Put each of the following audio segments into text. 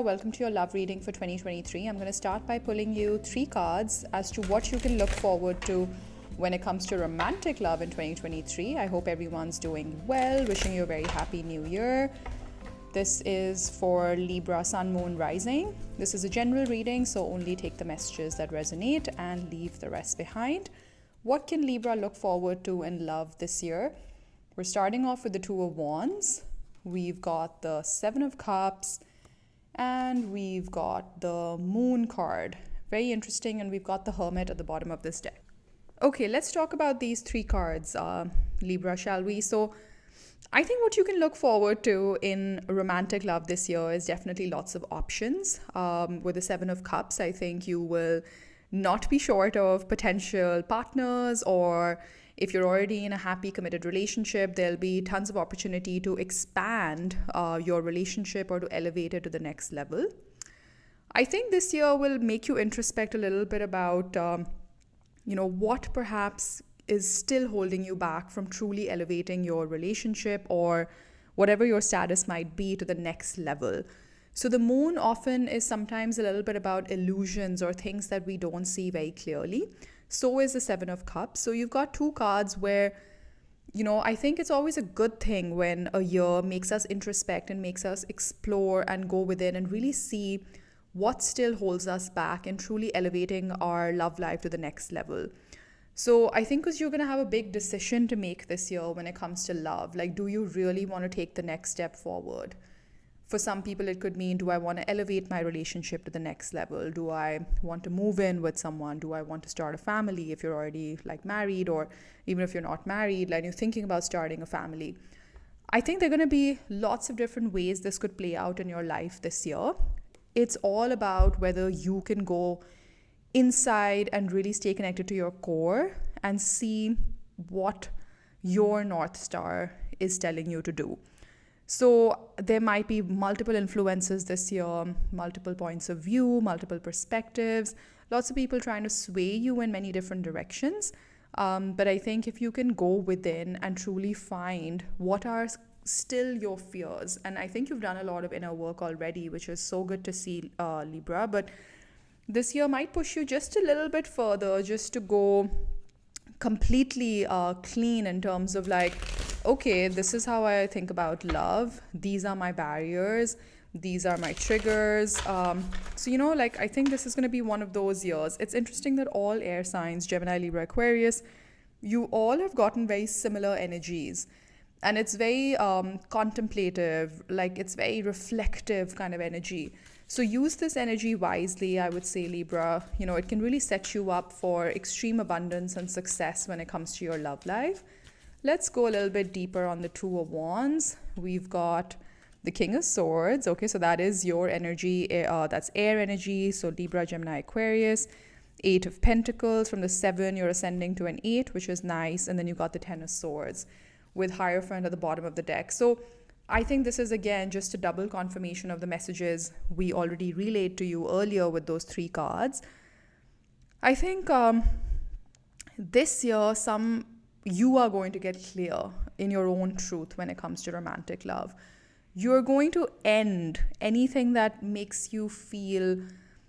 welcome to your love reading for 2023. I'm going to start by pulling you 3 cards as to what you can look forward to when it comes to romantic love in 2023. I hope everyone's doing well, wishing you a very happy new year. This is for Libra, Sun, Moon, Rising. This is a general reading, so only take the messages that resonate and leave the rest behind. What can Libra look forward to in love this year? We're starting off with the 2 of Wands. We've got the 7 of Cups and we've got the Moon card. Very interesting. And we've got the Hermit at the bottom of this deck. Okay, let's talk about these 3 cards, Libra, shall we? So I think what you can look forward to in romantic love this year is definitely lots of options. With the 7 of Cups, I think you will not be short of potential partners, or if you're already in a happy, committed relationship, there'll be tons of opportunity to expand your relationship or to elevate it to the next level. I think this year will make you introspect a little bit about, what perhaps is still holding you back from truly elevating your relationship or whatever your status might be to the next level. So the moon often is sometimes a little bit about illusions or things that we don't see very clearly. So is the 7 of Cups. So you've got 2 cards where, I think it's always a good thing when a year makes us introspect and makes us explore and go within and really see what still holds us back in truly elevating our love life to the next level. So I think because you're going to have a big decision to make this year when it comes to love. Like, do you really want to take the next step forward? For some people, it could mean, do I want to elevate my relationship to the next level? Do I want to move in with someone? Do I want to start a family if you're already married, or even if you're not married, you're thinking about starting a family? I think there are going to be lots of different ways this could play out in your life this year. It's all about whether you can go inside and really stay connected to your core and see what your North Star is telling you to do. So there might be multiple influences this year, multiple points of view, multiple perspectives, lots of people trying to sway you in many different directions. But I think if you can go within and truly find what are still your fears, and I think you've done a lot of inner work already, which is so good to see, Libra, but this year might push you just a little bit further, just to go completely clean in terms of okay, this is how I think about love. These are my barriers. These are my triggers. I think this is going to be one of those years. It's interesting that all air signs, Gemini, Libra, Aquarius, you all have gotten very similar energies. And it's very contemplative, it's very reflective kind of energy. So use this energy wisely, I would say, Libra. It can really set you up for extreme abundance and success when it comes to your love life. Let's go a little bit deeper on the 2 of Wands. We've got the King of Swords. Okay, so that is your energy. That's air energy. So Libra, Gemini, Aquarius. 8 of Pentacles. From the 7, you're ascending to an 8, which is nice. And then you've got the 10 of Swords with Hierophant at the bottom of the deck. So I think this is, again, just a double confirmation of the messages we already relayed to you earlier with those 3 cards. I think this year, you are going to get clear in your own truth when it comes to romantic love. You're going to end anything that makes you feel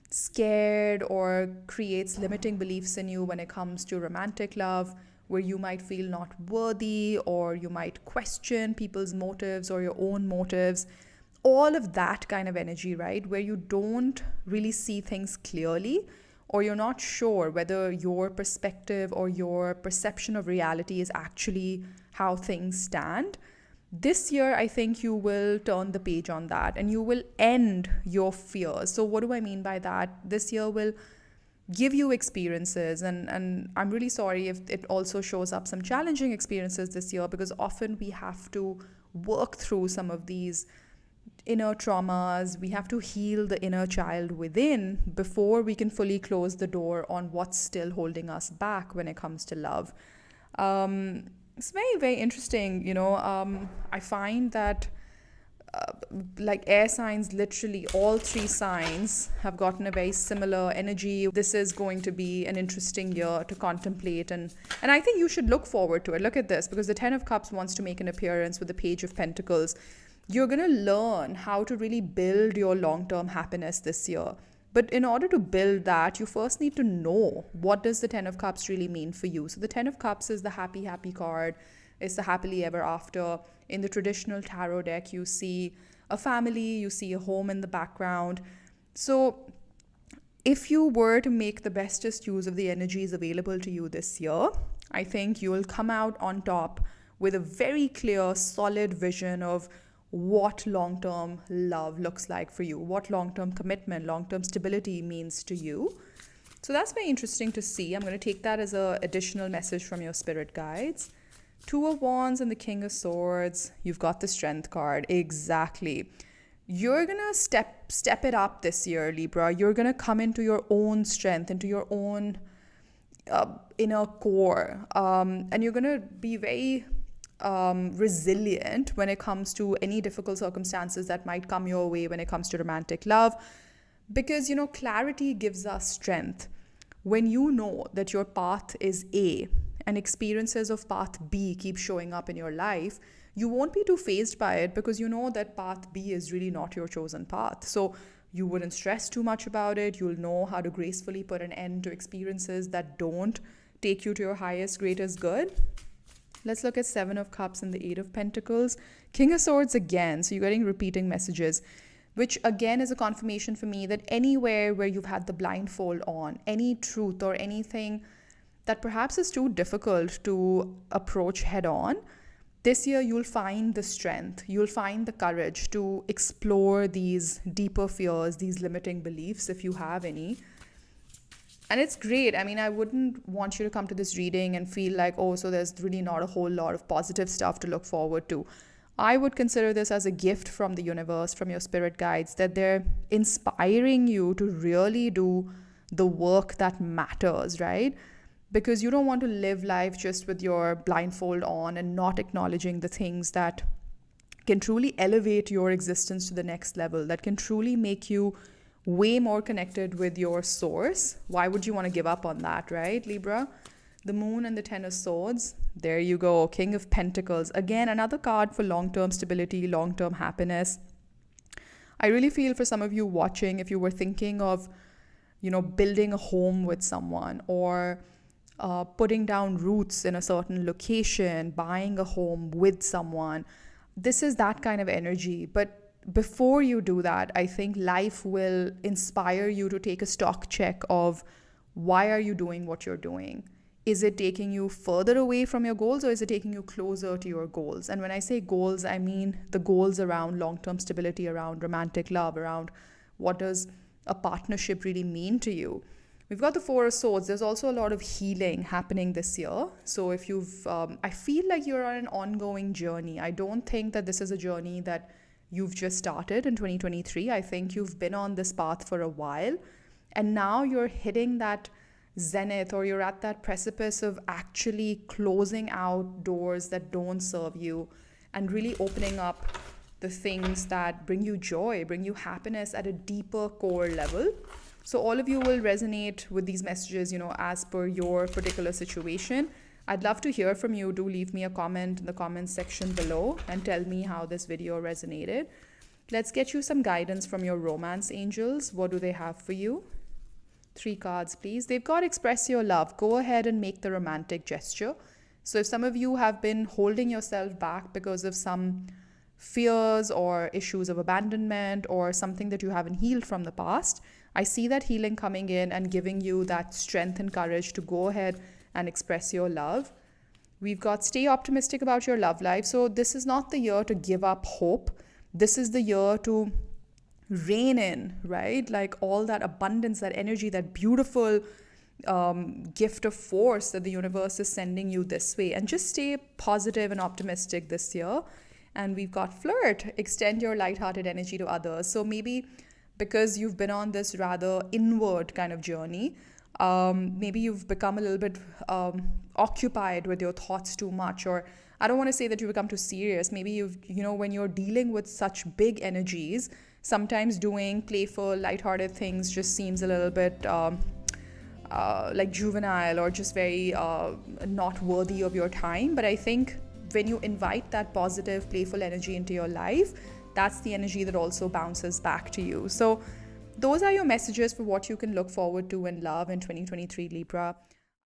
scared or creates limiting beliefs in you when it comes to romantic love, where you might feel not worthy, or you might question people's motives or your own motives. All of that kind of energy, right? Where you don't really see things clearly, or you're not sure whether your perspective or your perception of reality is actually how things stand. This year, I think you will turn the page on that and you will end your fears. So what do I mean by that? This year will give you experiences, and I'm really sorry if it also shows up some challenging experiences this year, because often we have to work through some of these inner traumas. We have to heal the inner child within before we can fully close the door on what's still holding us back when it comes to love. It's very, very interesting. I find that air signs, literally all 3 signs have gotten a very similar energy. This is going to be an interesting year to contemplate, and I think you should look forward to it. Look at this, because the 10 of Cups wants to make an appearance with the Page of Pentacles. You're going to learn how to really build your long-term happiness this year. But in order to build that, you first need to know, what does the 10 of Cups really mean for you? So the 10 of Cups is the happy, happy card. It's the happily ever after. In the traditional tarot deck, you see a family, you see a home in the background. So if you were to make the bestest use of the energies available to you this year, I think you will come out on top with a very clear, solid vision of what long-term love looks like for you, what long-term commitment, long-term stability means to you. So that's very interesting to see. I'm going to take that as an additional message from your spirit guides. Two of Wands and the King of Swords. You've got the Strength card. Exactly. You're going to step it up this year, Libra. You're going to come into your own strength, into your own inner core. And you're going to be very resilient when it comes to any difficult circumstances that might come your way when it comes to romantic love, because clarity gives us strength. When you know that your path is A and experiences of path B keep showing up in your life, you won't be too fazed by it, because you know that path B is really not your chosen path. So you wouldn't stress too much about it. You'll know how to gracefully put an end to experiences that don't take you to your highest, greatest good. Let's look at 7 of Cups and the 8 of Pentacles. King of Swords again. So you're getting repeating messages, which again is a confirmation for me that anywhere where you've had the blindfold on, any truth or anything that perhaps is too difficult to approach head on, this year you'll find the strength, you'll find the courage to explore these deeper fears, these limiting beliefs, if you have any. And it's great. I mean, I wouldn't want you to come to this reading and feel like, oh, so there's really not a whole lot of positive stuff to look forward to. I would consider this as a gift from the universe, from your spirit guides, that they're inspiring you to really do the work that matters, right? Because you don't want to live life just with your blindfold on and not acknowledging the things that can truly elevate your existence to the next level, that can truly make you way more connected with your source. Why would you want to give up on that, right, Libra? The Moon and the 10 of Swords. There you go. King of Pentacles. Again, another card for long-term stability, long-term happiness. I really feel for some of you watching, if you were thinking of, building a home with someone, or putting down roots in a certain location, buying a home with someone, this is that kind of energy. But before you do that, I think life will inspire you to take a stock check of, why are you doing what you're doing? Is it taking you further away from your goals, or is it taking you closer to your goals? And when I say goals, I mean the goals around long-term stability, around romantic love, around what does a partnership really mean to you. We've got the 4 of Swords. There's also a lot of healing happening this year. So if you've, I feel like you're on an ongoing journey. I don't think that this is a journey that you've just started in 2023. I think you've been on this path for a while, and now you're hitting that zenith, or you're at that precipice of actually closing out doors that don't serve you and really opening up the things that bring you joy, bring you happiness at a deeper core level. So all of you will resonate with these messages, as per your particular situation. I'd love to hear from you. Do leave me a comment in the comments section below and tell me how this video resonated. Let's get you some guidance from your romance angels. What do they have for you? 3 cards, please. They've got express your love. Go ahead and make the romantic gesture. So if some of you have been holding yourself back because of some fears or issues of abandonment or something that you haven't healed from the past, I see that healing coming in and giving you that strength and courage to go ahead and express your love. We've got stay optimistic about your love life. So this is not the year to give up hope. This is the year to rein in, right? Like all that abundance, that energy, that beautiful gift of force that the universe is sending you this way. And just stay positive and optimistic this year. And we've got flirt. Extend your lighthearted energy to others. So maybe because you've been on this rather inward kind of journey, maybe you've become a little bit occupied with your thoughts too much, or I don't want to say that you become too serious. Maybe when you're dealing with such big energies, sometimes doing playful, lighthearted things just seems a little bit like juvenile, or just very not worthy of your time. But I think when you invite that positive, playful energy into your life, that's the energy that also bounces back to you. So those are your messages for what you can look forward to in love in 2023, Libra.